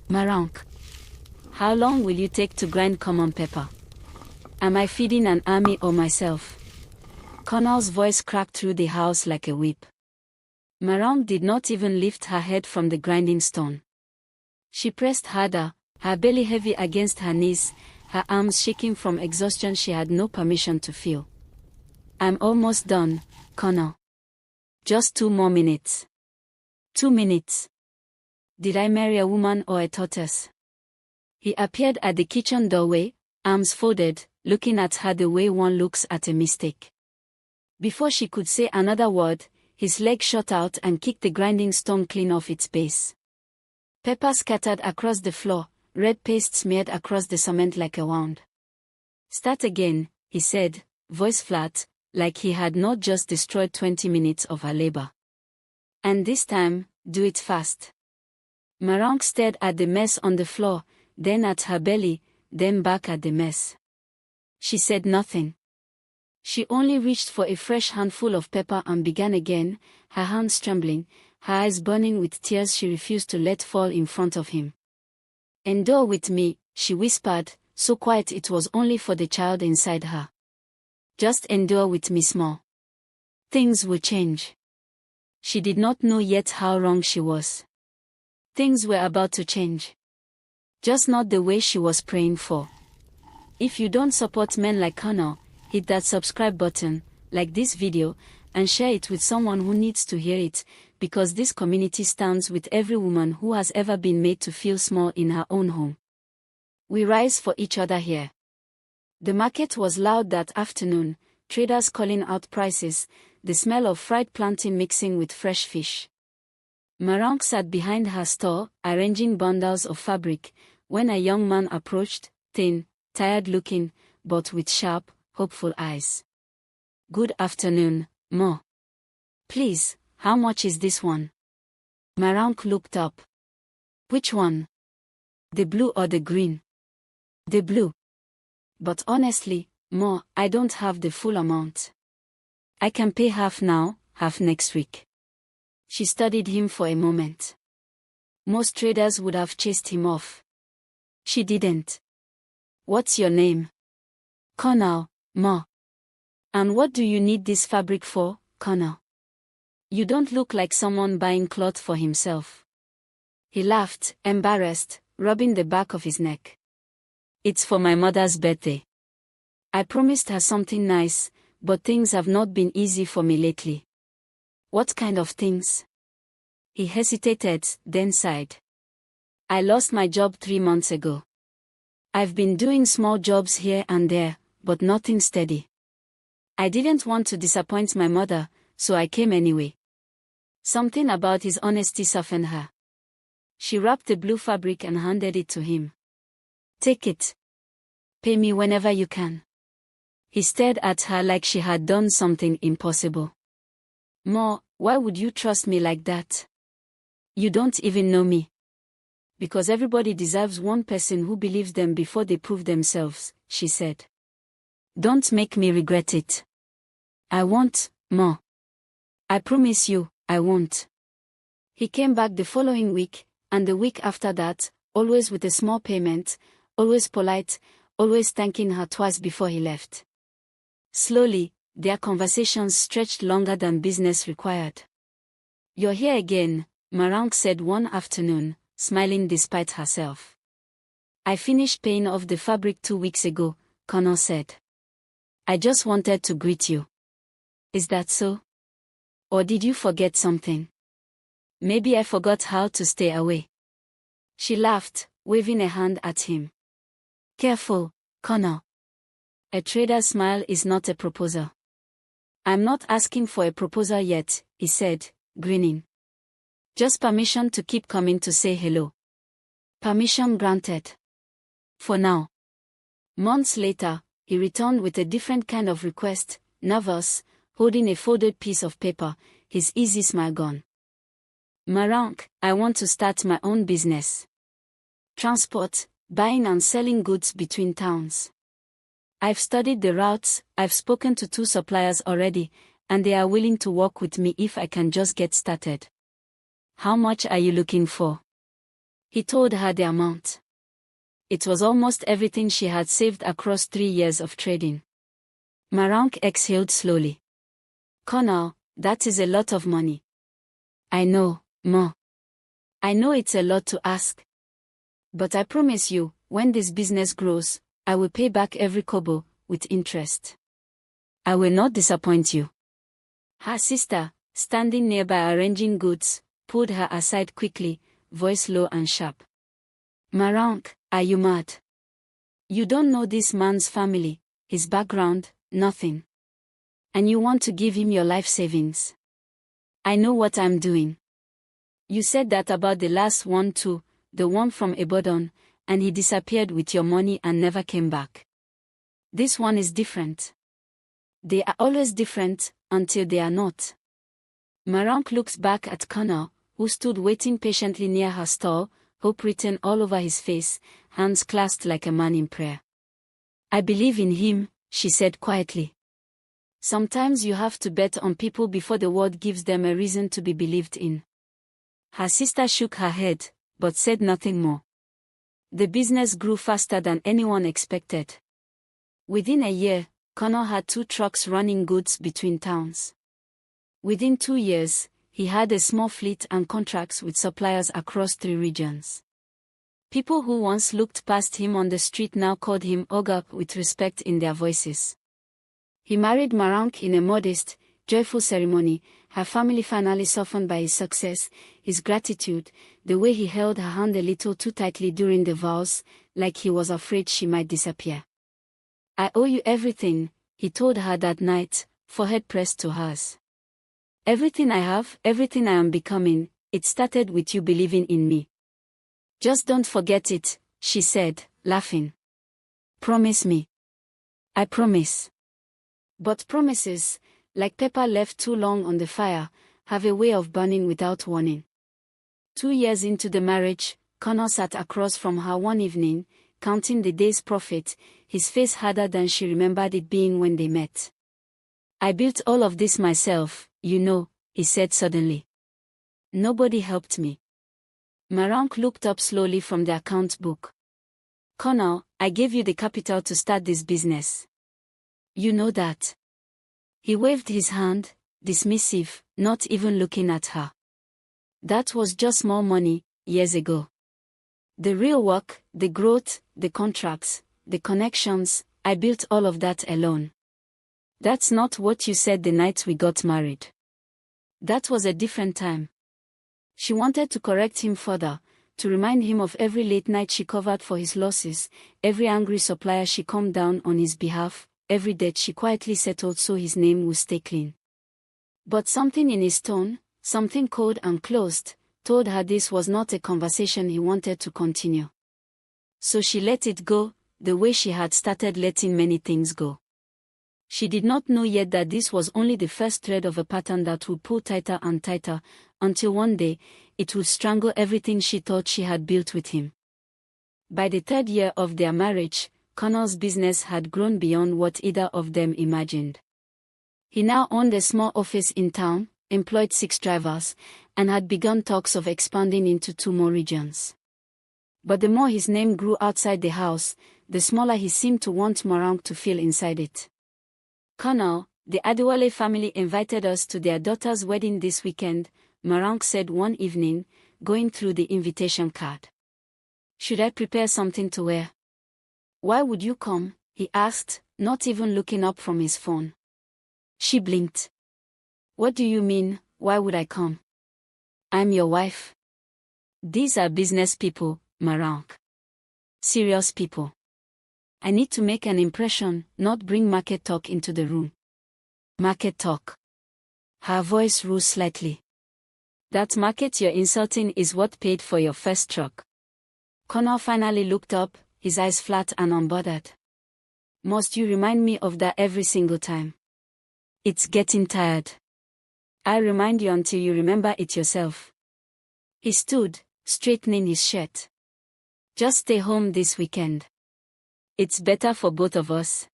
Morounke. How long will you take to grind common pepper? Am I feeding an army or myself? Kunle's voice cracked through the house like a whip. Morounke did not even lift her head from the grinding stone. She pressed harder, her belly heavy against her knees, her arms shaking from exhaustion she had no permission to feel. I'm almost done, Kunle. Just 2 more minutes. 2 minutes. Did I marry a woman or a tortoise? He appeared at the kitchen doorway, arms folded, looking at her the way one looks at a mistake. Before she could say another word, his leg shot out and kicked the grinding stone clean off its base. Pepper scattered across the floor, red paste smeared across the cement like a wound. Start again, he said, voice flat, like he had not just destroyed 20 minutes of her labor. And this time, do it fast. Morounke stared at the mess on the floor, then at her belly, then back at the mess. She said nothing. She only reached for a fresh handful of pepper and began again, her hands trembling, her eyes burning with tears she refused to let fall in front of him. Endure with me, she whispered, so quiet it was only for the child inside her. Just endure with me small. Things will change. She did not know yet how wrong she was. Things were about to change. Just not the way she was praying for. If you don't support men like Kunle, hit that subscribe button, like this video, and share it with someone who needs to hear it, because this community stands with every woman who has ever been made to feel small in her own home. We rise for each other here. The market was loud that afternoon, traders calling out prices, the smell of fried plantain mixing with fresh fish. Morounke sat behind her store, arranging bundles of fabric, when a young man approached, thin, tired-looking, but with sharp, hopeful eyes. Good afternoon, Ma. Please, how much is this one? Morounke looked up. Which one? The blue or the green? The blue. But honestly, Ma, I don't have the full amount. I can pay half now, half next week. She studied him for a moment. Most traders would have chased him off. She didn't. What's your name? Kunle, Ma. And what do you need this fabric for, Kunle? You don't look like someone buying cloth for himself. He laughed, embarrassed, rubbing the back of his neck. It's for my mother's birthday. I promised her something nice, but things have not been easy for me lately. What kind of things? He hesitated, then sighed. I lost my job 3 months ago. I've been doing small jobs here and there, but nothing steady. I didn't want to disappoint my mother, so I came anyway. Something about his honesty softened her. She wrapped the blue fabric and handed it to him. Take it. Pay me whenever you can. He stared at her like she had done something impossible. Ma, why would you trust me like that? You don't even know me. Because everybody deserves one person who believes them before they prove themselves, she said. Don't make me regret it. I won't, Ma. I promise you, I won't. He came back the following week, and the week after that, always with a small payment, always polite, always thanking her twice before he left. Slowly, their conversations stretched longer than business required. You're here again, Morounke said one afternoon, smiling despite herself. I finished paying off the fabric 2 weeks ago, Kunle said. I just wanted to greet you. Is that so? Or did you forget something? Maybe I forgot how to stay away. She laughed, waving a hand at him. Careful, Kunle. A trader's smile is not a proposal. I'm not asking for a proposal yet, he said, grinning. Just permission to keep coming to say hello. Permission granted. For now. Months later, he returned with a different kind of request, nervous, holding a folded piece of paper, his easy smile gone. Morounke, I want to start my own business. Transport, buying and selling goods between towns. I've studied the routes, I've spoken to 2 suppliers already, and they are willing to work with me if I can just get started. How much are you looking for? He told her the amount. It was almost everything she had saved across 3 years of trading. Morounke exhaled slowly. Kunle, that is a lot of money. I know, Ma. I know it's a lot to ask. But I promise you, when this business grows, I will pay back every kobo, with interest. I will not disappoint you. Her sister, standing nearby arranging goods, pulled her aside quickly, voice low and sharp. Morounke, are you mad? You don't know this man's family, his background, nothing. And you want to give him your life savings. I know what I'm doing. You said that about the last one too, the one from Ibadan, and he disappeared with your money and never came back. This one is different. They are always different, until they are not. Morounke looked back at Kunle, who stood waiting patiently near her stall, hope written all over his face, hands clasped like a man in prayer. I believe in him, she said quietly. Sometimes you have to bet on people before the world gives them a reason to be believed in. Her sister shook her head, but said nothing more. The business grew faster than anyone expected. Within a year, Kunle had 2 trucks running goods between towns. Within 2 years, he had a small fleet and contracts with suppliers across 3 regions. People who once looked past him on the street now called him Oga with respect in their voices. He married Morounke in a modest, joyful ceremony, her family finally softened by his success, his gratitude, the way he held her hand a little too tightly during the vows, like he was afraid she might disappear. I owe you everything, he told her that night, forehead pressed to hers. Everything I have, everything I am becoming, it started with you believing in me. Just don't forget it, she said, laughing. Promise me. I promise. But promises, like pepper left too long on the fire, have a way of burning without warning. 2 years into the marriage, Kunle sat across from her one evening, counting the day's profit, his face harder than she remembered it being when they met. I built all of this myself, you know, he said suddenly. Nobody helped me. Morounke looked up slowly from the account book. Kunle, I gave you the capital to start this business. You know that. He waved his hand, dismissive, not even looking at her. That was just more money, years ago. The real work, the growth, the contracts, the connections, I built all of that alone. That's not what you said the night we got married. That was a different time. She wanted to correct him further, to remind him of every late night she covered for his losses, every angry supplier she calmed down on his behalf, every debt she quietly settled so his name would stay clean. But something in his tone, something cold and closed, told her this was not a conversation he wanted to continue. So she let it go, the way she had started letting many things go. She did not know yet that this was only the first thread of a pattern that would pull tighter and tighter, until one day, it would strangle everything she thought she had built with him. By the 3rd year of their marriage, Kunle's business had grown beyond what either of them imagined. He now owned a small office in town, employed 6 drivers, and had begun talks of expanding into 2 more regions. But the more his name grew outside the house, the smaller he seemed to want Morounke to feel inside it. Kunle, the Adewale family invited us to their daughter's wedding this weekend, Morounke said one evening, going through the invitation card. Should I prepare something to wear? Why would you come? He asked, not even looking up from his phone. She blinked. What do you mean, why would I come? I'm your wife. These are business people, Morounke. Serious people. I need to make an impression, not bring market talk into the room. Market talk. Her voice rose slightly. That market you're insulting is what paid for your first truck. Kunle finally looked up, his eyes flat and unbothered. Must you remind me of that every single time? It's getting tired. I'll remind you until you remember it yourself. He stood, straightening his shirt. Just stay home this weekend. It's better for both of us.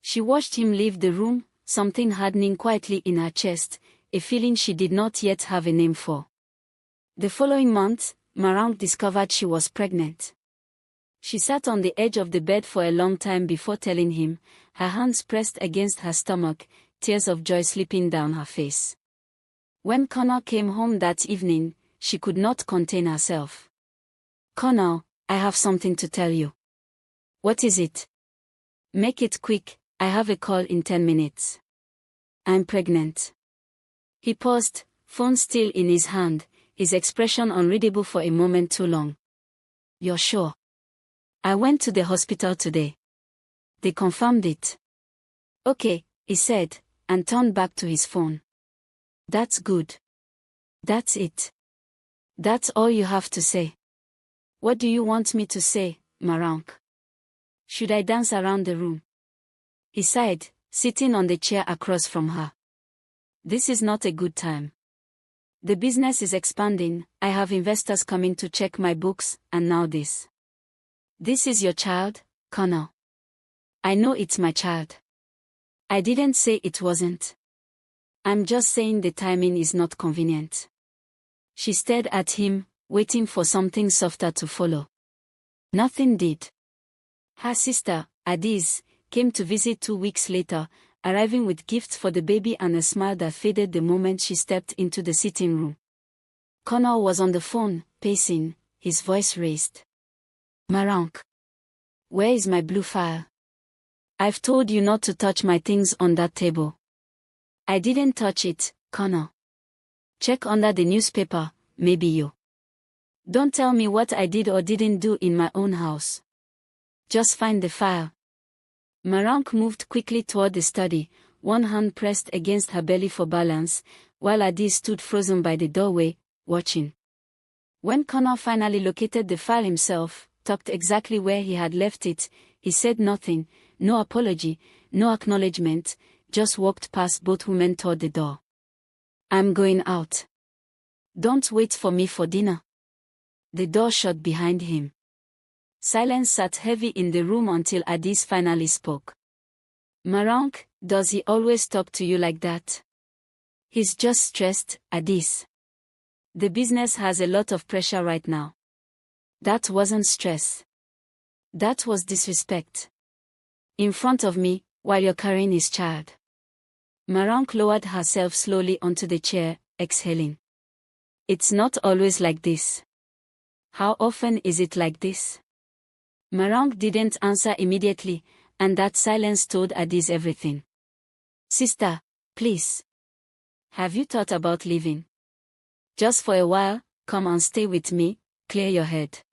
She watched him leave the room, something hardening quietly in her chest, a feeling she did not yet have a name for. The following month, Morounke discovered she was pregnant. She sat on the edge of the bed for a long time before telling him, her hands pressed against her stomach, tears of joy slipping down her face. When Kunle came home that evening, she could not contain herself. "Kunle, I have something to tell you." "What is it?" "Make it quick, I have a call in 10 minutes. I'm pregnant." He paused, phone still in his hand, his expression unreadable for a moment too long. "You're sure?" "I went to the hospital today. They confirmed it." "Okay," he said, and turned back to his phone. "That's good. That's it. That's all you have to say." "What do you want me to say, Morounke? Should I dance around the room?" He sighed, sitting on the chair across from her. "This is not a good time. The business is expanding, I have investors coming to check my books, and now this. This is your child, Kunle." "I know it's my child. I didn't say it wasn't. I'm just saying the timing is not convenient." She stared at him, waiting for something softer to follow. Nothing did. Her sister, Abusive, came to visit 2 weeks later, arriving with gifts for the baby and a smile that faded the moment she stepped into the sitting room. Kunle was on the phone, pacing, his voice raised. "Morounke, where is my blue file? I've told you not to touch my things on that table." "I didn't touch it, Kunle. Check under the newspaper, maybe you. Don't tell me what I did or didn't do in my own house. Just find the file." Morounke moved quickly toward the study, one hand pressed against her belly for balance, while Abusive stood frozen by the doorway, watching. When Kunle finally located the file himself, tucked exactly where he had left it, he said nothing, no apology, no acknowledgement, just walked past both women toward the door. "I'm going out. Don't wait for me for dinner." The door shut behind him. Silence sat heavy in the room until Abusive finally spoke. "Morounke, does he always talk to you like that?" "He's just stressed, Abusive. The business has a lot of pressure right now." "That wasn't stress. That was disrespect. In front of me, while you're carrying his child." Morounke lowered herself slowly onto the chair, exhaling. "It's not always like this." "How often is it like this?" Morounke didn't answer immediately, and that silence told Abusive everything. "Sister, please. Have you thought about leaving? Just for a while, come and stay with me, clear your head."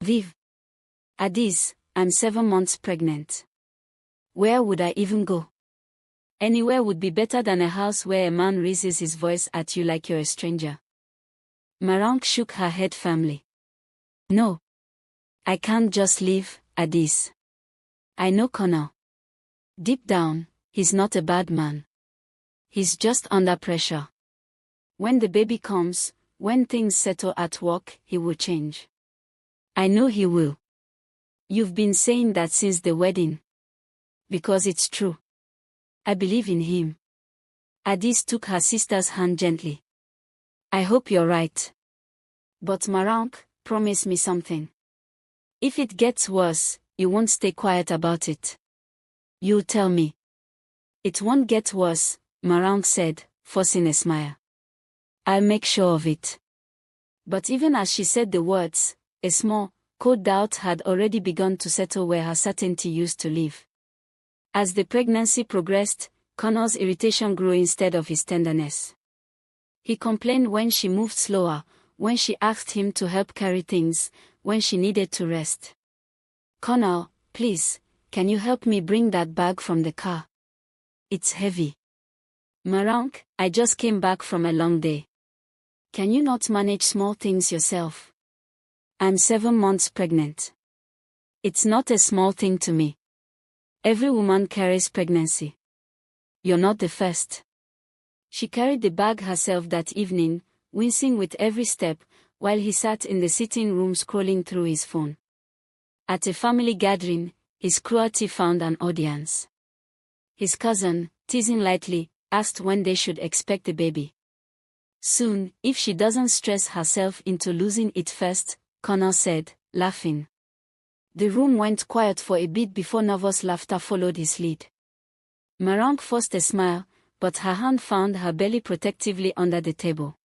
"Viv." "Abusive, I'm 7 months pregnant. Where would I even go? Anywhere would be better than a house where a man raises his voice at you like you're a stranger." Morounke shook her head firmly. "No. I can't just leave, Abusive. I know Kunle. Deep down, he's not a bad man. He's just under pressure. When the baby comes, when things settle at work, he will change. I know he will. You've been saying that since the wedding. Because it's true. I believe in him." Abusive took her sister's hand gently. "I hope you're right. But Morounke, promise me something. If it gets worse, you won't stay quiet about it. You'll tell me." "It won't get worse," Morounke said, forcing a smile. "I'll make sure of it." But even as she said the words, a small, cold doubt had already begun to settle where her certainty used to live. As the pregnancy progressed, Kunle's irritation grew instead of his tenderness. He complained when she moved slower, when she asked him to help carry things, when she needed to rest. "Kunle, please, can you help me bring that bag from the car? It's heavy." "Morounke, I just came back from a long day. Can you not manage small things yourself? I'm 7 months pregnant. It's not a small thing to me. Every woman carries pregnancy. You're not the first." She carried the bag herself that evening, wincing with every step, while he sat in the sitting room scrolling through his phone. At a family gathering, his cruelty found an audience. His cousin, teasing lightly, asked when they should expect the baby. Soon, if she doesn't stress herself into losing it first, Kunle said, laughing. The room went quiet for a bit before nervous laughter followed his lead. Morounke forced a smile, but her hand found her belly protectively under the table.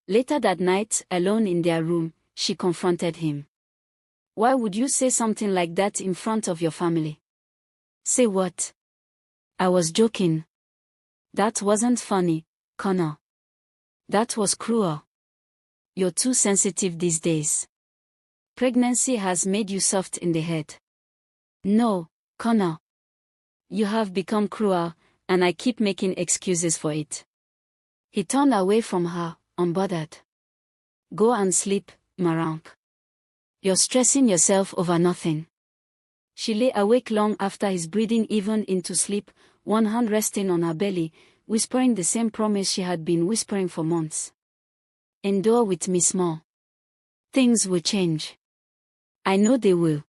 Later that night, alone in their room, she confronted him. Why would you say something like that in front of your family? Say what? I was joking. That wasn't funny, Kunle. That was cruel. You're too sensitive these days. Pregnancy has made you soft in the head. No, Kunle. You have become cruel, and I keep making excuses for it. He turned away from her, unbothered. Go and sleep, Morounke. You're stressing yourself over nothing. She lay awake long after his breathing even into sleep, one hand resting on her belly, whispering the same promise she had been whispering for months. Endure with me small. Things will change. I know they will.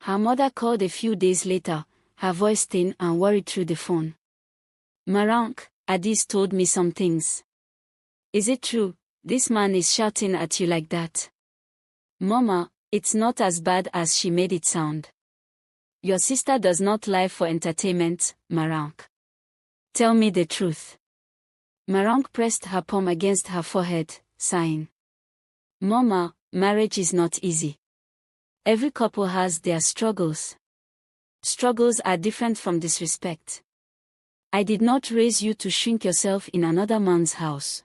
Her mother called a few days later, her voice thin and worried through the phone. Morounke, Addis told me some things. Is it true, this man is shouting at you like that? Mama, it's not as bad as she made it sound. Your sister does not lie for entertainment, Morounke. Tell me the truth. Morounke pressed her palm against her forehead, sighing. Mama, marriage is not easy. Every couple has their struggles. Struggles are different from disrespect. I did not raise you to shrink yourself in another man's house.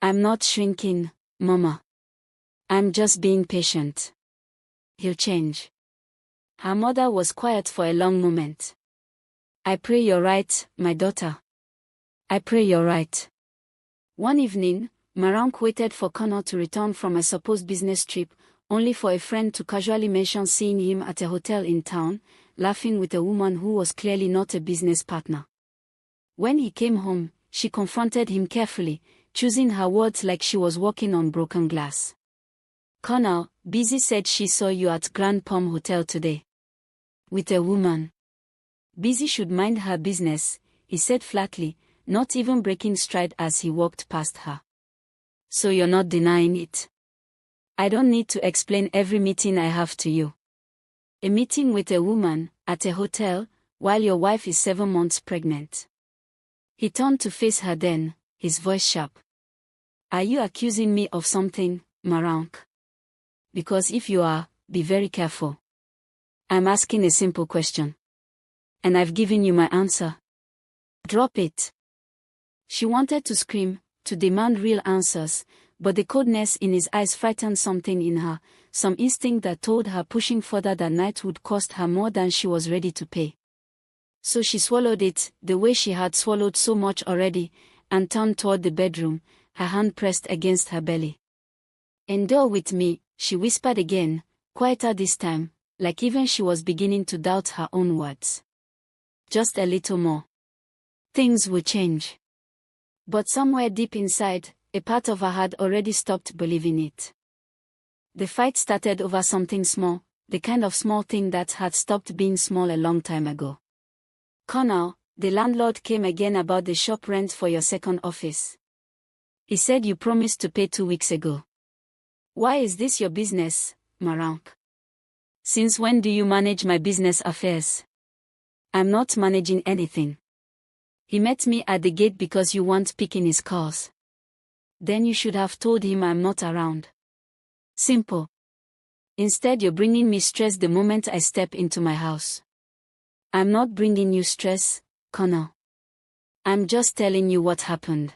I'm not shrinking, Mama. I'm just being patient. He'll change. Her mother was quiet for a long moment. I pray you're right, my daughter. I pray you're right. One evening, Morounke waited for Kunle to return from a supposed business trip, only for a friend to casually mention seeing him at a hotel in town, laughing with a woman who was clearly not a business partner. When he came home, she confronted him carefully, choosing her words like she was walking on broken glass. Kunle, Busy said she saw you at Grand Palm Hotel today. With a woman. Busy should mind her business, he said flatly, not even breaking stride as he walked past her. So you're not denying it? I don't need to explain every meeting I have to you. A meeting with a woman, at a hotel, while your wife is 7 months pregnant. He turned to face her then, his voice sharp. Are you accusing me of something, Morounke? Because if you are, be very careful. I'm asking a simple question. And I've given you my answer. Drop it. She wanted to scream, to demand real answers, but the coldness in his eyes frightened something in her, some instinct that told her pushing further that night would cost her more than she was ready to pay. So she swallowed it, the way she had swallowed so much already, and turned toward the bedroom, her hand pressed against her belly. Endure with me, she whispered again, quieter this time, like even she was beginning to doubt her own words. Just a little more. Things will change. But somewhere deep inside, a part of her had already stopped believing it. The fight started over something small, the kind of small thing that had stopped being small a long time ago. Kunle, the landlord came again about the shop rent for your second office. He said you promised to pay 2 weeks ago. Why is this your business, Morounke? Since when do you manage my business affairs? I'm not managing anything. He met me at the gate because you weren't picking his calls. Then you should have told him I'm not around. Simple. Instead you're bringing me stress the moment I step into my house. I'm not bringing you stress, Kunle. I'm just telling you what happened.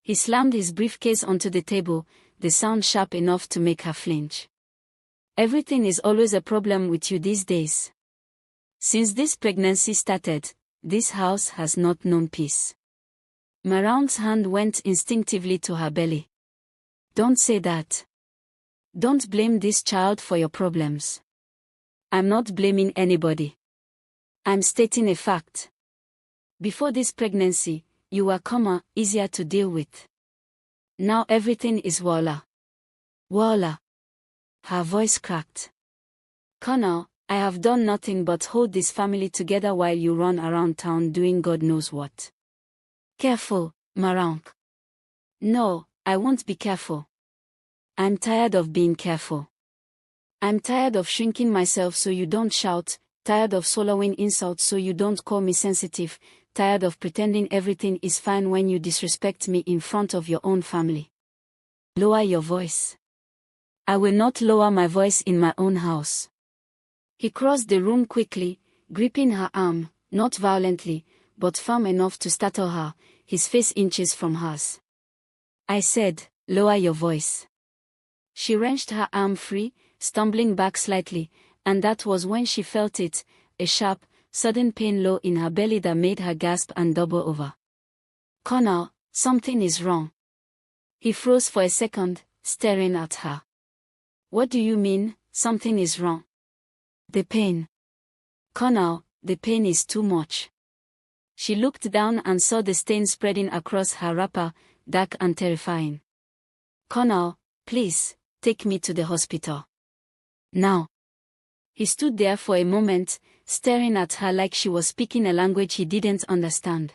He slammed his briefcase onto the table, the sound sharp enough to make her flinch. Everything is always a problem with you these days. Since this pregnancy started, this house has not known peace. Morounke's hand went instinctively to her belly. Don't say that. Don't blame this child for your problems. I'm not blaming anybody. I'm stating a fact. Before this pregnancy, you were, easier to deal with. Now everything is voila. Voila. Her voice cracked. Kunle, I have done nothing but hold this family together while you run around town doing God knows what. Careful, Morounke. No, I won't be careful. I'm tired of being careful. I'm tired of shrinking myself so you don't shout, tired of swallowing insults so you don't call me sensitive, tired of pretending everything is fine when you disrespect me in front of your own family. Lower your voice. I will not lower my voice in my own house. He crossed the room quickly, gripping her arm, not violently, but firm enough to startle her, his face inches from hers. I said, lower your voice. She wrenched her arm free, stumbling back slightly, and that was when she felt it, a sharp, sudden pain low in her belly that made her gasp and double over. Kunle, something is wrong. He froze for a second, staring at her. What do you mean, something is wrong? The pain. Kunle, the pain is too much. She looked down and saw the stain spreading across her wrapper, dark and terrifying. Kunle, please, take me to the hospital. Now. He stood there for a moment, staring at her like she was speaking a language he didn't understand.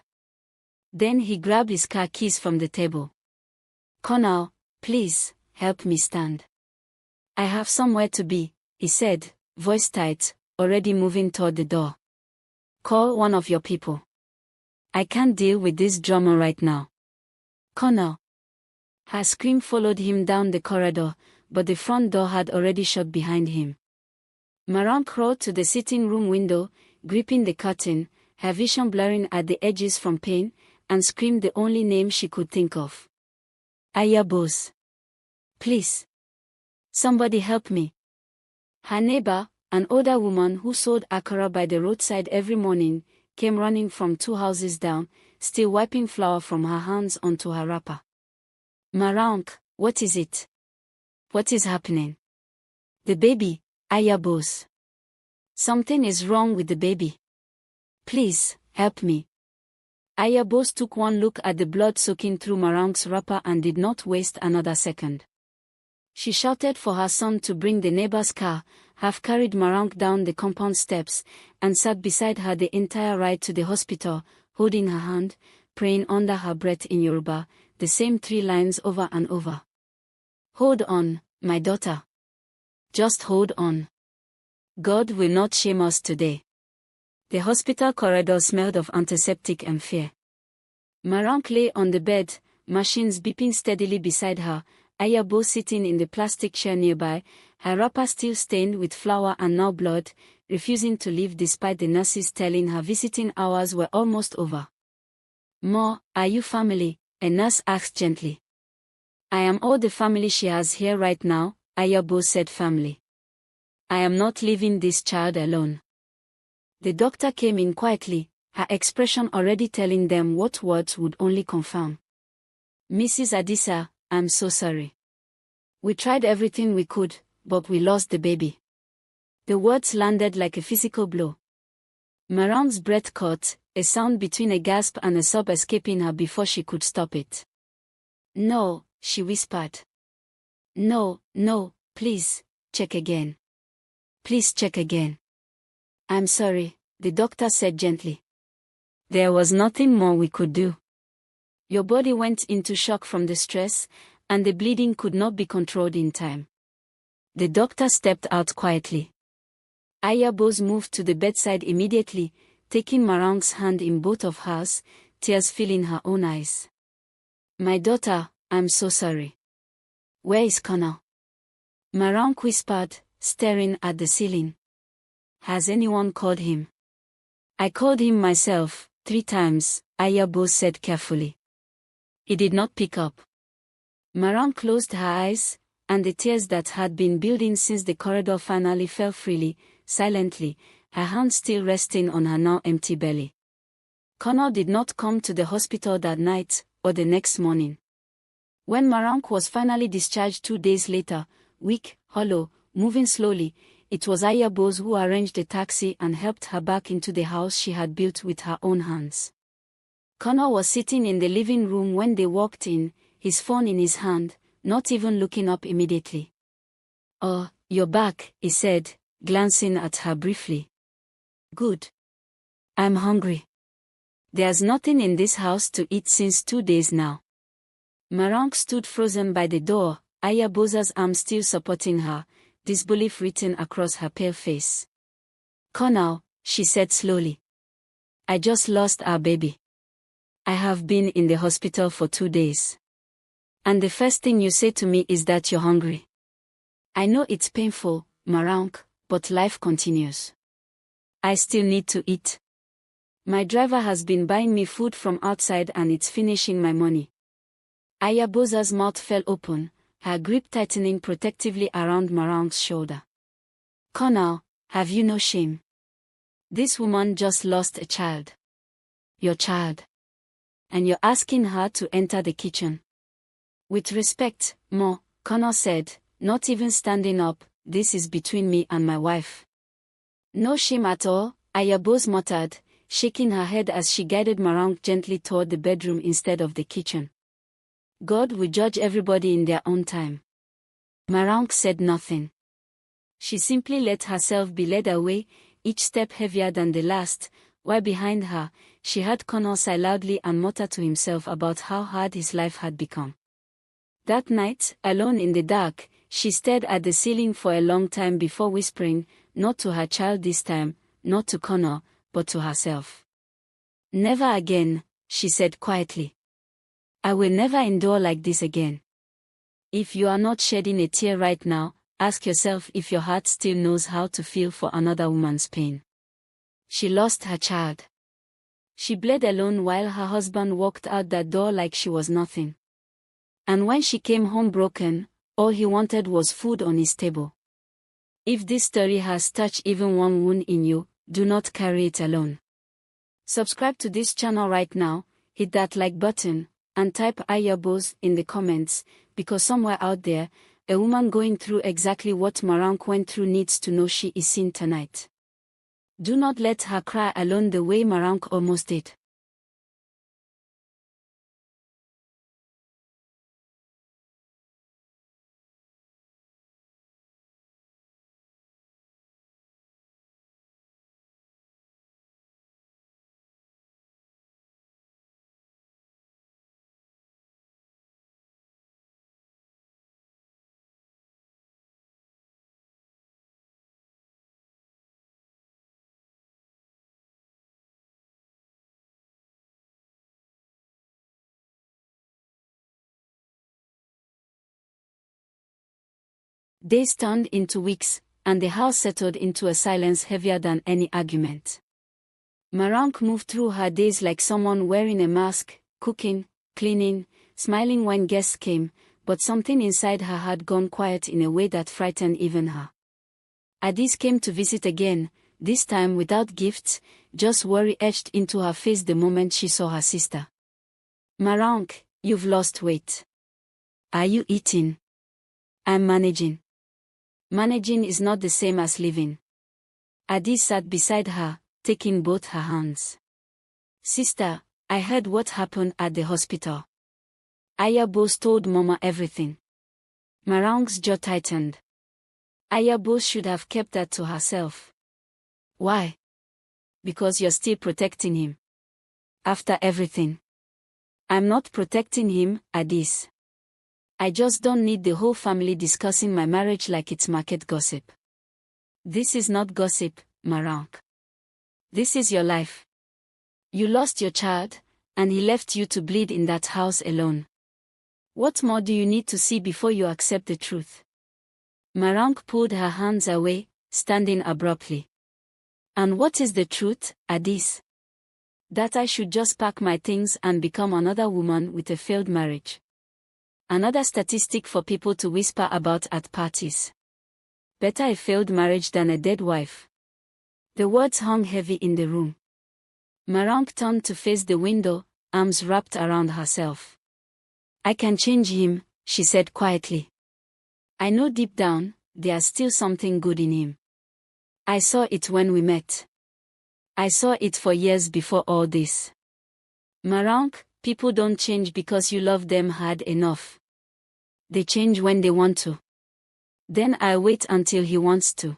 Then he grabbed his car keys from the table. Kunle, please, help me stand. I have somewhere to be, he said, voice tight, already moving toward the door. Call one of your people. I can't deal with this drama right now. Kunle. Her scream followed him down the corridor, but the front door had already shut behind him. Morounke crawled to the sitting room window, gripping the curtain, her vision blurring at the edges from pain, and screamed the only name she could think of. Abusive. Please. Somebody help me. Her neighbor, an older woman who sold akara by the roadside every morning, came running from 2 houses down, still wiping flour from her hands onto her wrapper. Morounke, what is it? What is happening? The baby, Abusive. Something is wrong with the baby. Please, help me. Abusive took one look at the blood soaking through Morounke's wrapper and did not waste another second. She shouted for her son to bring the neighbor's car, half-carried Morounke down the compound steps, and sat beside her the entire ride to the hospital, holding her hand, praying under her breath in Yoruba, the same 3 lines over and over. Hold on, my daughter. Just hold on. God will not shame us today. The hospital corridor smelled of antiseptic and fear. Morounke lay on the bed, machines beeping steadily beside her, Abusive sitting in the plastic chair nearby, her wrapper still stained with flour and now blood, refusing to leave despite the nurses telling her visiting hours were almost over. "Ma, are you family?" a nurse asked gently. "I am all the family she has here right now," Abusive said firmly. "I am not leaving this child alone." The doctor came in quietly, her expression already telling them what words would only confirm. "Mrs. Adisa, I'm so sorry. We tried everything we could, but we lost the baby." The words landed like a physical blow. Morounke's breath caught, a sound between a gasp and a sob escaping her before she could stop it. "No," she whispered. "No, no, please, check again. Please check again." "I'm sorry," the doctor said gently. "There was nothing more we could do. Your body went into shock from the stress, and the bleeding could not be controlled in time." The doctor stepped out quietly. Abusive moved to the bedside immediately, taking Morounke's hand in both of hers, tears filling her own eyes. "My daughter, I'm so sorry. Where is Kunle?" Morounke whispered, staring at the ceiling. "Has anyone called him?" "I called him myself, 3 times, Abusive said carefully. He did not pick up." Morounke closed her eyes, and the tears that had been building since the corridor finally fell freely, silently, her hand still resting on her now empty belly. Kunle did not come to the hospital that night, or the next morning. When Morounke was finally discharged 2 days later, weak, hollow, moving slowly, it was Abusive who arranged a taxi and helped her back into the house she had built with her own hands. Kunle was sitting in the living room when they walked in, his phone in his hand, not even looking up immediately. "Oh, you're back," he said, glancing at her briefly. "Good. I'm hungry. There's nothing in this house to eat since 2 days now." Morounke stood frozen by the door, Ayabosa's arm still supporting her, disbelief written across her pale face. Kunle, she said slowly. I just lost our baby. I have been in the hospital for 2 days. And the first thing you say to me is that you're hungry. I know it's painful, Morounke, but life continues. I still need to eat. My driver has been buying me food from outside and it's finishing my money. Ayabosa's mouth fell open, her grip tightening protectively around Morounke's shoulder. Kunle, have you no shame? This woman just lost a child. Your child. And you're asking her to enter the kitchen. With respect, Kunle said, not even standing up, this is between me and my wife. No shame at all, Ayabosa muttered, shaking her head as she guided Morounke gently toward the bedroom instead of the kitchen. God will judge everybody in their own time. Morounke said nothing. She simply let herself be led away, each step heavier than the last, while behind her, she heard Kunle sigh loudly and mutter to himself about how hard his life had become. That night, alone in the dark, she stared at the ceiling for a long time before whispering, not to her child this time, not to Kunle, but to herself. Never again, she said quietly. I will never endure like this again. If you are not shedding a tear right now, ask yourself if your heart still knows how to feel for another woman's pain. She lost her child. She bled alone while her husband walked out that door like she was nothing. And when she came home broken, all he wanted was food on his table. If this story has touched even one wound in you, do not carry it alone. Subscribe to this channel right now, hit that like button, and type Ayabosa in the comments, because somewhere out there, a woman going through exactly what Morounke went through needs to know she is seen tonight. Do not let her cry alone the way Morounke almost did. Days turned into weeks, and the house settled into a silence heavier than any argument. Morounke moved through her days like someone wearing a mask, cooking, cleaning, smiling when guests came, but something inside her had gone quiet in a way that frightened even her. Addis came to visit again, this time without gifts, just worry etched into her face the moment she saw her sister. Morounke, you've lost weight. Are you eating? I'm managing. Managing is not the same as living. Addis sat beside her, taking both her hands. Sister, I heard what happened at the hospital. Ayabosa told Mama everything. Morounke's jaw tightened. Ayabosa should have kept that to herself. Why? Because you're still protecting him. After everything. I'm not protecting him, Addis. I just don't need the whole family discussing my marriage like it's market gossip. This is not gossip, Morounke. This is your life. You lost your child, and he left you to bleed in that house alone. What more do you need to see before you accept the truth? Morounke pulled her hands away, standing abruptly. And what is the truth, Addis? That I should just pack my things and become another woman with a failed marriage. Another statistic for people to whisper about at parties. Better a failed marriage than a dead wife. The words hung heavy in the room. Morounke turned to face the window, arms wrapped around herself. I can change him, she said quietly. I know deep down, there's still something good in him. I saw it when we met. I saw it for years before all this. Morounke, people don't change because you love them hard enough. They change when they want to. Then I'll wait until he wants to.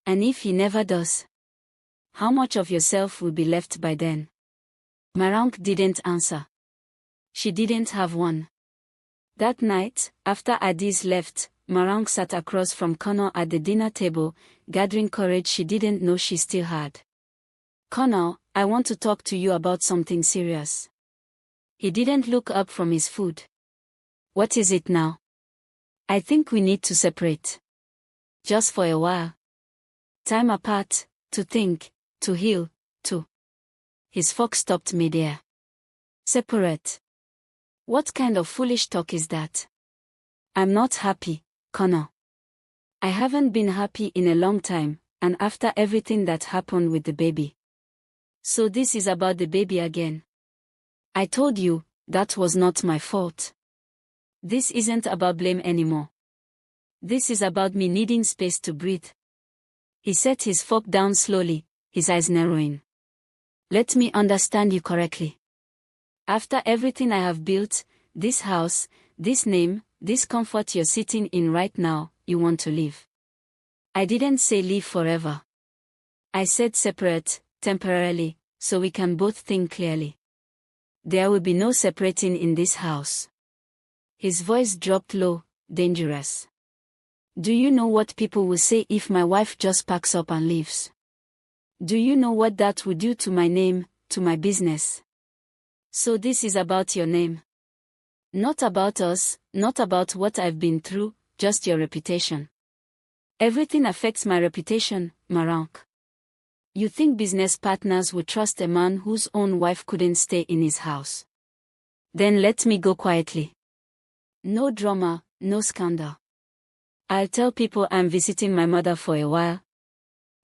And if he never does, how much of yourself will be left by then? Morounke didn't answer. She didn't have one. That night, after Addis left, Morounke sat across from Kunle at the dinner table, gathering courage she didn't know she still had. Kunle, I want to talk to you about something serious. He didn't look up from his food. What is it now? I think we need to separate. Just for a while. Time apart, to think, to heal, to... His fork stopped midair. Separate. What kind of foolish talk is that? I'm not happy, Kunle. I haven't been happy in a long time, and after everything that happened with the baby. So this is about the baby again. I told you, that was not my fault. This isn't about blame anymore. This is about me needing space to breathe. He set his fork down slowly, his eyes narrowing. Let me understand you correctly. After everything I have built, this house, this name, this comfort you're sitting in right now, you want to leave. I didn't say leave forever. I said separate, temporarily, so we can both think clearly. There will be no separating in this house. His voice dropped low, dangerous. Do you know what people will say if my wife just packs up and leaves? Do you know what that would do to my name, to my business? So this is about your name. Not about us, not about what I've been through, just your reputation. Everything affects my reputation, Morounke. You think business partners would trust a man whose own wife couldn't stay in his house? Then let me go quietly. No drama, no scandal. I'll tell people I'm visiting my mother for a while.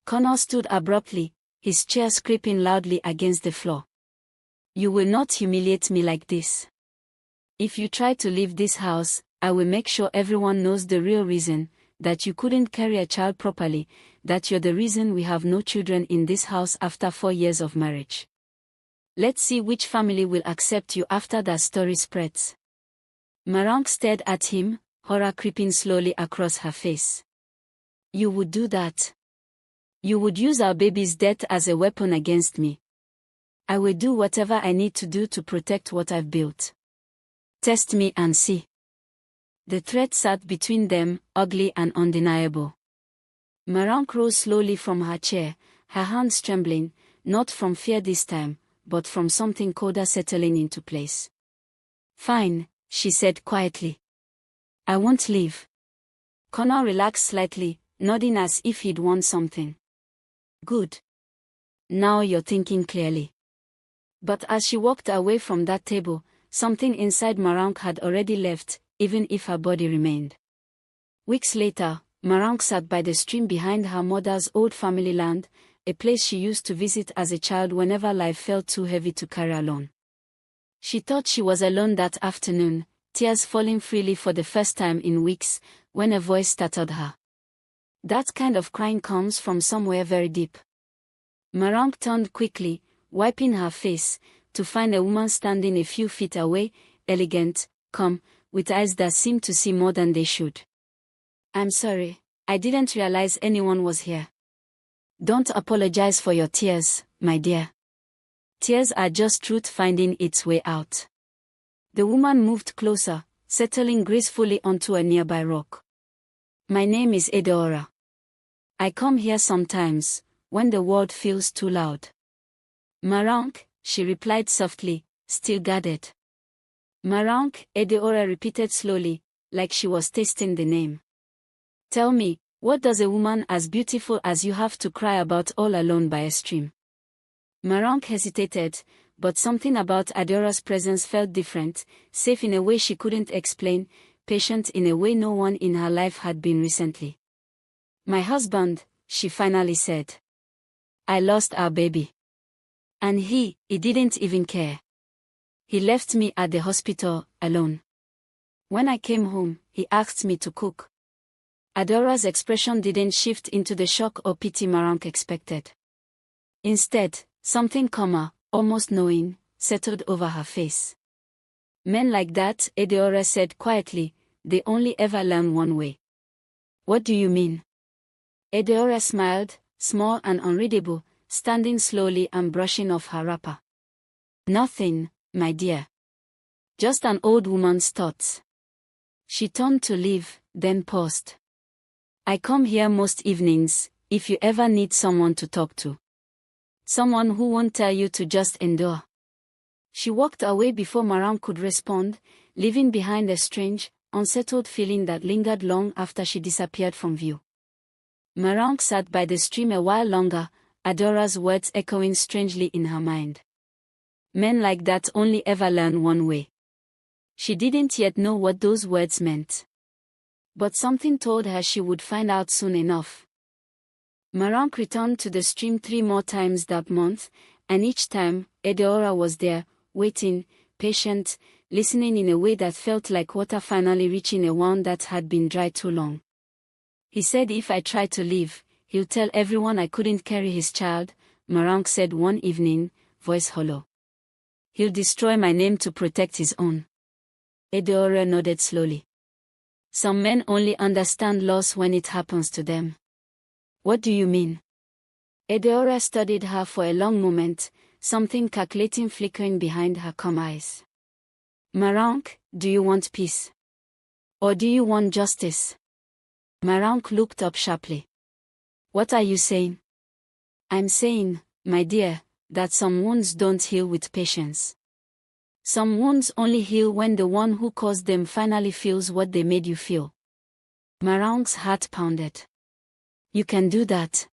Kunle stood abruptly, his chair scraping loudly against the floor. You will not humiliate me like this. If you try to leave this house, I will make sure everyone knows the real reason, that you couldn't carry a child properly, that you're the reason we have no children in this house after 4 years of marriage. Let's see which family will accept you after that story spreads. Morounke stared at him, horror creeping slowly across her face. You would do that? You would use our baby's death as a weapon against me? I will do whatever I need to do to protect what I've built. Test me and see. The threat sat between them, ugly and undeniable. Morounke rose slowly from her chair, her hands trembling, not from fear this time, but from something colder settling into place. Fine, she said quietly. I won't leave. Kunle relaxed slightly, nodding as if he'd won something. Good. Now you're thinking clearly. But as she walked away from that table, something inside Morounke had already left, even if her body remained. Weeks later, Morounke sat by the stream behind her mother's old family land, a place she used to visit as a child whenever life felt too heavy to carry alone. She thought she was alone that afternoon, tears falling freely for the first time in weeks, when a voice startled her. That kind of crying comes from somewhere very deep. Morounke turned quickly, wiping her face, to find a woman standing a few feet away, elegant, calm, with eyes that seemed to see more than they should. I'm sorry, I didn't realize anyone was here. Don't apologize for your tears, my dear. Tears are just truth finding its way out. The woman moved closer, settling gracefully onto a nearby rock. My name is Edeora. I come here sometimes, when the world feels too loud. Morounke, she replied softly, still guarded. Morounke, Edeora repeated slowly, like she was tasting the name. Tell me, what does a woman as beautiful as you have to cry about all alone by a stream? Morounke hesitated, but something about Edeora's presence felt different, safe in a way she couldn't explain, patient in a way no one in her life had been recently. My husband, she finally said. I lost our baby. And he didn't even care. He left me at the hospital, alone. When I came home, he asked me to cook. Edeora's expression didn't shift into the shock or pity Morounke expected. Instead, something calmer, almost knowing, settled over her face. Men like that, Edeora said quietly, they only ever learn one way. What do you mean? Edeora smiled, small and unreadable, standing slowly and brushing off her wrapper. Nothing, my dear. Just an old woman's thoughts. She turned to leave, then paused. I come here most evenings, if you ever need someone to talk to. Someone who won't tell you to just endure. She walked away before Morounke could respond, leaving behind a strange, unsettled feeling that lingered long after she disappeared from view. Morounke sat by the stream a while longer, Adora's words echoing strangely in her mind. Men like that only ever learn one way. She didn't yet know what those words meant. But something told her she would find out soon enough. Morounke returned to the stream 3 more times that month, and each time, Adora was there, waiting, patient, listening in a way that felt like water finally reaching a wound that had been dry too long. He said if I tried to leave, he'll tell everyone I couldn't carry his child, Morounke said one evening, voice hollow. He'll destroy my name to protect his own. Adora nodded slowly. Some men only understand loss when it happens to them. What do you mean? Adora studied her for a long moment, something calculating flickering behind her calm eyes. Morounke, do you want peace? Or do you want justice? Morounke looked up sharply. What are you saying? I'm saying, my dear, that some wounds don't heal with patience. Some wounds only heal when the one who caused them finally feels what they made you feel. Morounke's heart pounded. You can do that.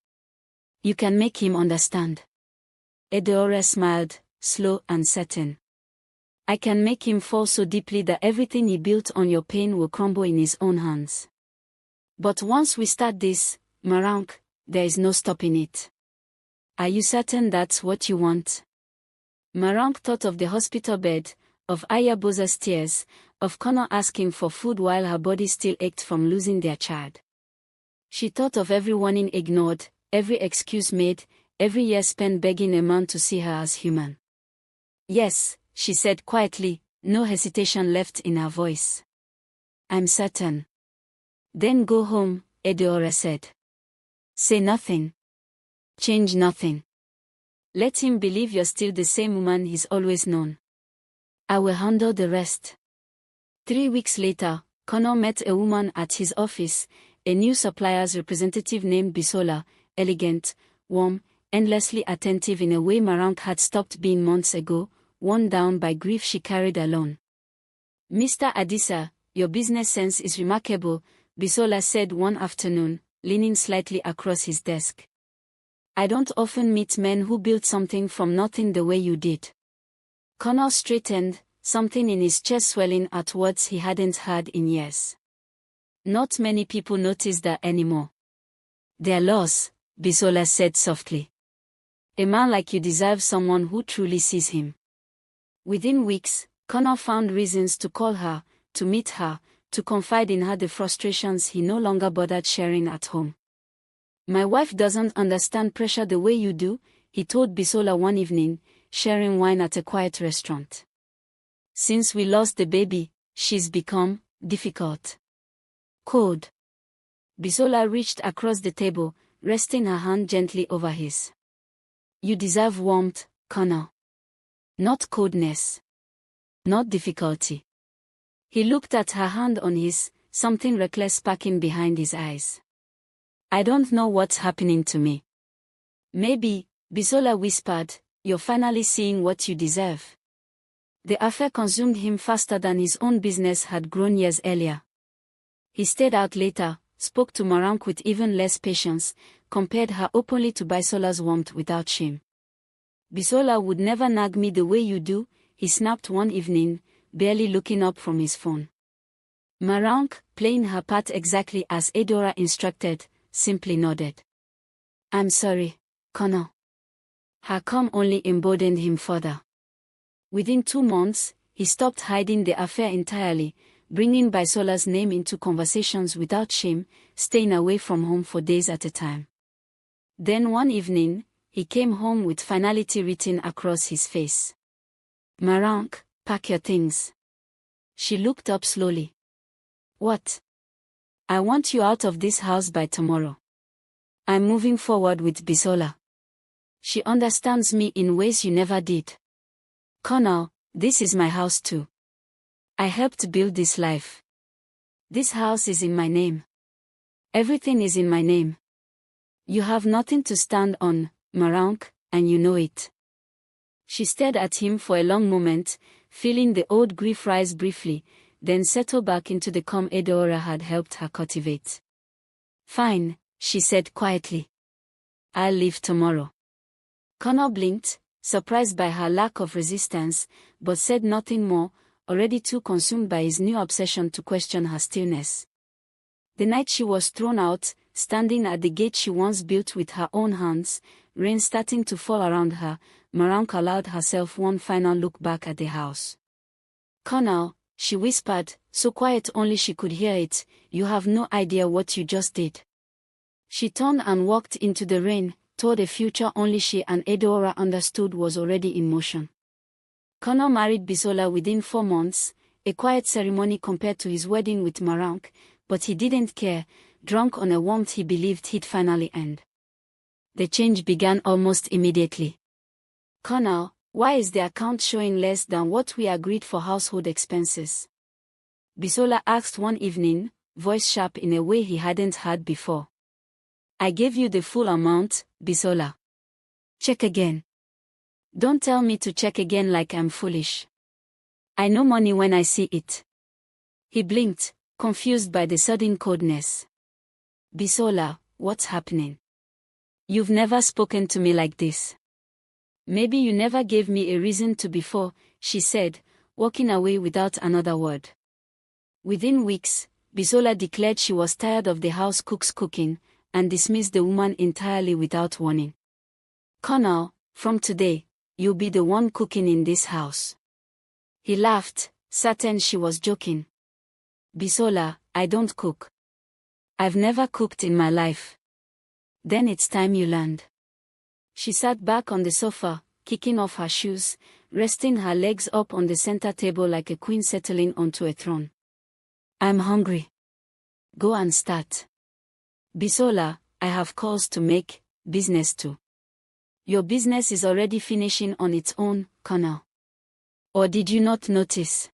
You can make him understand. Adora smiled, slow and certain. I can make him fall so deeply that everything he built on your pain will crumble in his own hands. But once we start this, Morounke, there is no stopping it. Are you certain that's what you want? Morounke thought of the hospital bed, of Ayabosa's tears, of Kunle asking for food while her body still ached from losing their child. She thought of every warning ignored, every excuse made, every year spent begging a man to see her as human. Yes, she said quietly, no hesitation left in her voice. I'm certain. Then go home, Adora said. Say nothing. Change nothing. Let him believe you're still the same woman he's always known. I will handle the rest. 3 weeks later, Kunle met a woman at his office, a new supplier's representative named Bisola, elegant, warm, endlessly attentive in a way Morounke had stopped being months ago, worn down by grief she carried alone. Mr. Adisa, your business sense is remarkable, Bisola said one afternoon, leaning slightly across his desk. I don't often meet men who built something from nothing the way you did. Kunle straightened, something in his chest swelling at words he hadn't heard in years. Not many people notice that anymore. They're lost, Bisola said softly. A man like you deserves someone who truly sees him. Within weeks, Kunle found reasons to call her, to meet her, to confide in her the frustrations he no longer bothered sharing at home. My wife doesn't understand pressure the way you do, he told Bisola one evening, sharing wine at a quiet restaurant. Since we lost the baby, she's become difficult. Cold. Bisola reached across the table, resting her hand gently over his. You deserve warmth, Kunle. Not coldness. Not difficulty. He looked at her hand on his, something reckless sparking behind his eyes. I don't know what's happening to me. Maybe, Bisola whispered, you're finally seeing what you deserve. The affair consumed him faster than his own business had grown years earlier. He stayed out later, spoke to Morounke with even less patience, compared her openly to Bisola's warmth without shame. Bisola would never nag me the way you do, he snapped one evening, barely looking up from his phone. Morounke, playing her part exactly as Adora instructed, simply nodded. I'm sorry, Kunle. Her calm only emboldened him further. Within 2 months, he stopped hiding the affair entirely, bringing Bisola's name into conversations without shame, staying away from home for days at a time. Then one evening, he came home with finality written across his face. Morounke, pack your things. She looked up slowly. What? I want you out of this house by tomorrow. I'm moving forward with Bisola. She understands me in ways you never did. Kunle, this is my house too. I helped build this life. This house is in my name. Everything is in my name. You have nothing to stand on, Morounke, and you know it. She stared at him for a long moment, feeling the old grief rise briefly, then settle back into the calm Eudora had helped her cultivate. Fine, she said quietly. I'll leave tomorrow. Kunle blinked, surprised by her lack of resistance, but said nothing more, already too consumed by his new obsession to question her stillness. The night she was thrown out, standing at the gate she once built with her own hands, rain starting to fall around her, Morounke allowed herself one final look back at the house. Kunle, she whispered, so quiet only she could hear it, you have no idea what you just did. She turned and walked into the rain, toward a future only she and Eudora understood was already in motion. Kunle married Bisola within 4 months, a quiet ceremony compared to his wedding with Morounke, but he didn't care, drunk on a warmth he believed he'd finally end. The change began almost immediately. Kunle, why is the account showing less than what we agreed for household expenses? Bisola asked one evening, voice sharp in a way he hadn't heard before. I gave you the full amount, Bisola. Check again. Don't tell me to check again like I'm foolish. I know money when I see it. He blinked, confused by the sudden coldness. Bisola, what's happening? You've never spoken to me like this. Maybe you never gave me a reason to before, she said, walking away without another word. Within weeks, Bisola declared she was tired of the house cook's cooking, and dismissed the woman entirely without warning. Kunle, from today, you'll be the one cooking in this house. He laughed, certain she was joking. Bisola, I don't cook. I've never cooked in my life. Then it's time you learned. She sat back on the sofa, kicking off her shoes, resting her legs up on the center table like a queen settling onto a throne. I'm hungry. Go and start. Bisola, I have calls to make, business too. Your business is already finishing on its own, Kunle. Or did you not notice?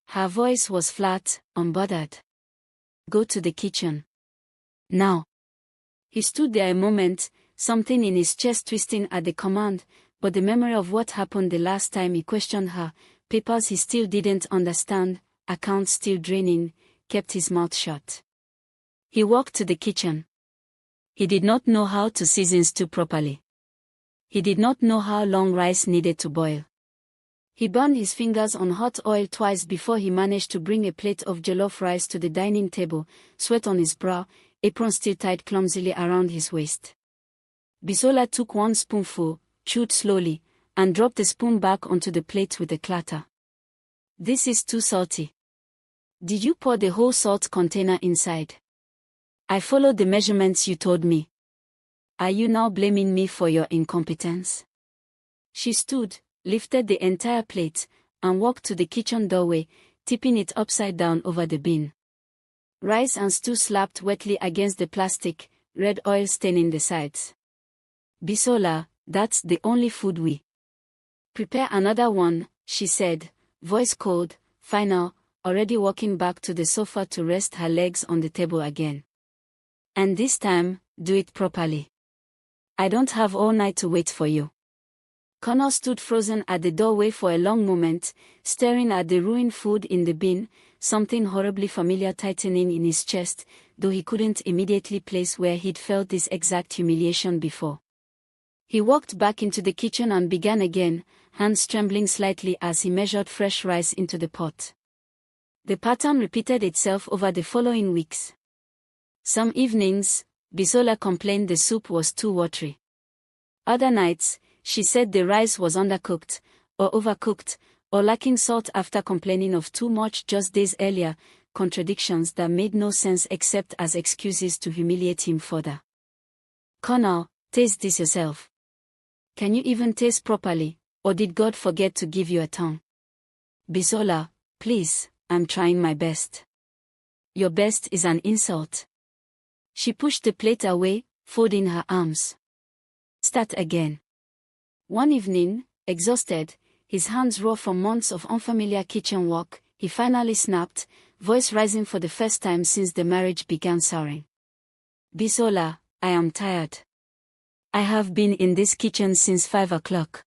Her voice was flat, unbothered. Go to the kitchen. Now. He stood there a moment, something in his chest twisting at the command, but the memory of what happened the last time he questioned her, papers he still didn't understand, accounts still draining, kept his mouth shut. He walked to the kitchen. He did not know how to season stew properly. He did not know how long rice needed to boil. He burned his fingers on hot oil twice before he managed to bring a plate of jollof rice to the dining table, sweat on his brow, apron still tied clumsily around his waist. Bisola took one spoonful, chewed slowly, and dropped the spoon back onto the plate with a clatter. This is too salty. Did you pour the whole salt container inside? I followed the measurements you told me. Are you now blaming me for your incompetence? She stood, lifted the entire plate, and walked to the kitchen doorway, tipping it upside down over the bin. Rice and stew slapped wetly against the plastic, red oil staining the sides. Bisola, that's the only food we. Prepare another one, she said, voice cold, final, already walking back to the sofa to rest her legs on the table again. And this time, do it properly. I don't have all night to wait for you. Kunle stood frozen at the doorway for a long moment, staring at the ruined food in the bin, something horribly familiar tightening in his chest, though he couldn't immediately place where he'd felt this exact humiliation before. He walked back into the kitchen and began again, hands trembling slightly as he measured fresh rice into the pot. The pattern repeated itself over the following weeks. Some evenings, Bisola complained the soup was too watery. Other nights, she said the rice was undercooked, or overcooked, or lacking salt after complaining of too much just days earlier, contradictions that made no sense except as excuses to humiliate him further. Kunle, taste this yourself. Can you even taste properly, or did God forget to give you a tongue? Bisola, please, I'm trying my best. Your best is an insult. She pushed the plate away, folding her arms. Start again. One evening, exhausted, his hands raw from months of unfamiliar kitchen work, he finally snapped, voice rising for the first time since the marriage began souring. Bisola, I am tired. I have been in this kitchen since 5 o'clock.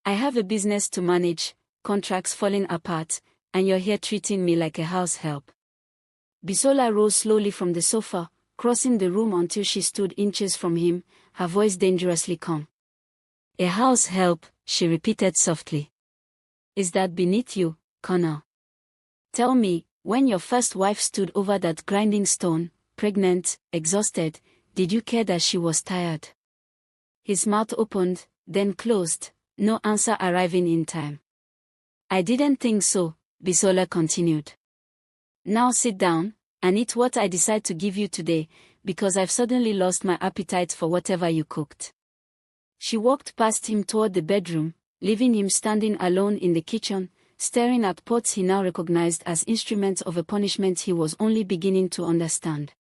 I have a business to manage, contracts falling apart, and you're here treating me like a house help. Bisola rose slowly from the sofa, crossing the room until she stood inches from him, her voice dangerously calm. A house help, she repeated softly. Is that beneath you, Kunle? Tell me, when your first wife stood over that grinding stone, pregnant, exhausted, did you care that she was tired? His mouth opened, then closed, no answer arriving in time. I didn't think so, Bisola continued. Now sit down, and eat what I decide to give you today, because I've suddenly lost my appetite for whatever you cooked. She walked past him toward the bedroom, leaving him standing alone in the kitchen, staring at pots he now recognized as instruments of a punishment he was only beginning to understand.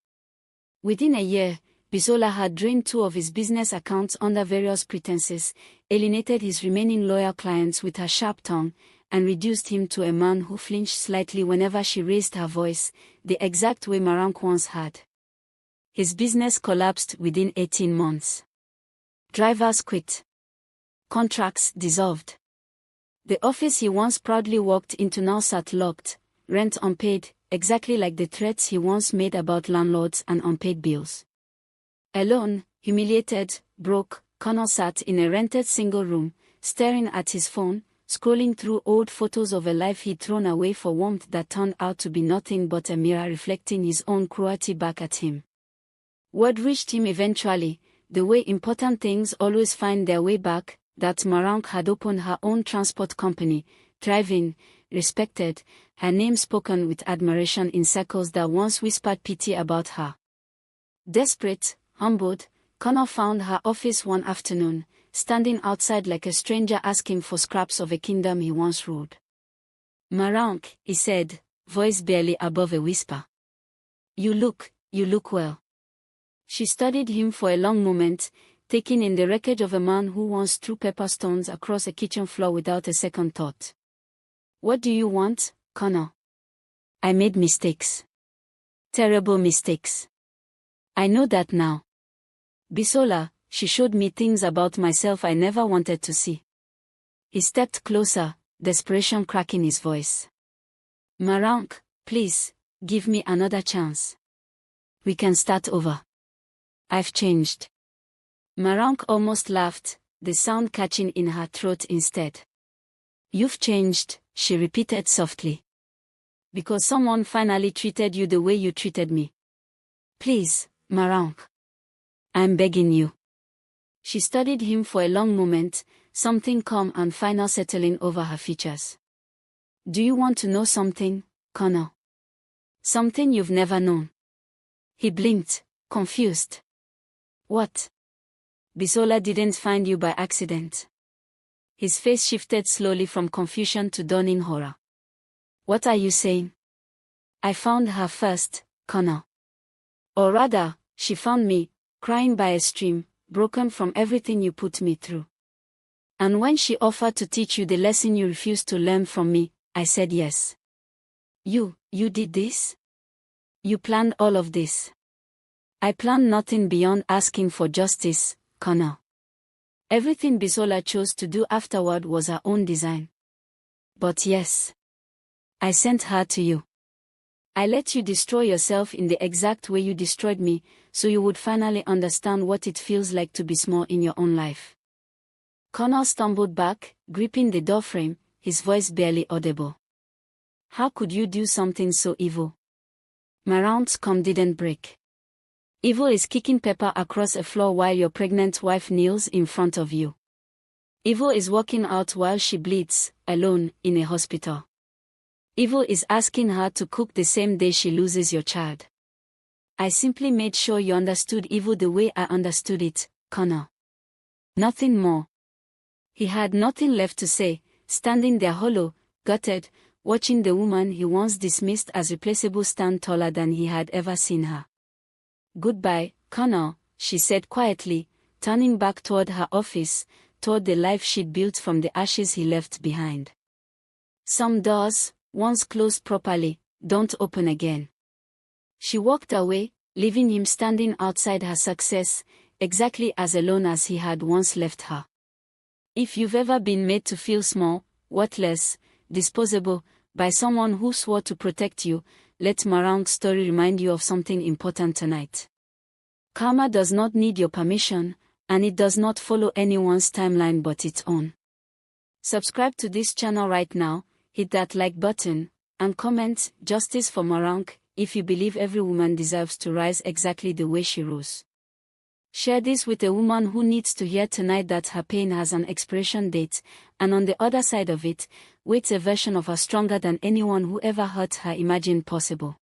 Within a year, Bisola had drained 2 of his business accounts under various pretenses, alienated his remaining loyal clients with her sharp tongue, and reduced him to a man who flinched slightly whenever she raised her voice, the exact way Morounke once had. His business collapsed within 18 months. Drivers quit. Contracts dissolved. The office he once proudly walked into now sat locked, rent unpaid, exactly like the threats he once made about landlords and unpaid bills. Alone, humiliated, broke, Kunle sat in a rented single room, staring at his phone, scrolling through old photos of a life he'd thrown away for warmth that turned out to be nothing but a mirror reflecting his own cruelty back at him. Word reached him eventually, the way important things always find their way back, that Morounke had opened her own transport company, thriving, respected, her name spoken with admiration in circles that once whispered pity about her. Desperate, humbled, Kunle found her office one afternoon, standing outside like a stranger asking for scraps of a kingdom he once ruled. Morounke, he said, voice barely above a whisper. You look well. She studied him for a long moment, taking in the wreckage of a man who once threw pepper stones across a kitchen floor without a second thought. What do you want, Kunle? I made mistakes. Terrible mistakes. I know that now. Bisola, she showed me things about myself I never wanted to see. He stepped closer, desperation cracking his voice. Morounke, please, give me another chance. We can start over. I've changed. Morounke almost laughed, the sound catching in her throat instead. You've changed, she repeated softly. Because someone finally treated you the way you treated me. Please, Morounke. I'm begging you. She studied him for a long moment, something calm and final settling over her features. Do you want to know something, Kunle? Something you've never known. He blinked, confused. What? Bisola didn't find you by accident. His face shifted slowly from confusion to dawning horror. What are you saying? I found her first, Kunle. Or rather, she found me, crying by a stream, broken from everything you put me through. And when she offered to teach you the lesson you refused to learn from me, I said yes. You did this? You planned all of this. I planned nothing beyond asking for justice, Kunle. Everything Bisola chose to do afterward was her own design. But yes. I sent her to you. I let you destroy yourself in the exact way you destroyed me, so you would finally understand what it feels like to be small in your own life. Kunle stumbled back, gripping the doorframe, his voice barely audible. How could you do something so evil? Morounke's calm didn't break. Evil is kicking pepper across a floor while your pregnant wife kneels in front of you. Evil is walking out while she bleeds, alone, in a hospital. Evil is asking her to cook the same day she loses your child. I simply made sure you understood evil the way I understood it, Kunle. Nothing more. He had nothing left to say, standing there hollow, gutted, watching the woman he once dismissed as replaceable stand taller than he had ever seen her. Goodbye, Kunle, she said quietly, turning back toward her office, toward the life she'd built from the ashes he left behind. Some doors, once closed properly, don't open again. She walked away, leaving him standing outside her success, exactly as alone as he had once left her. If you've ever been made to feel small, worthless, disposable, by someone who swore to protect you, let Morounke's story remind you of something important tonight. Karma does not need your permission, and it does not follow anyone's timeline but its own. Subscribe to this channel right now, hit that like button, and comment "Justice for Morounke" if you believe every woman deserves to rise exactly the way she rose. Share this with a woman who needs to hear tonight that her pain has an expiration date, and on the other side of it, waits a version of her stronger than anyone who ever hurt her imagined possible.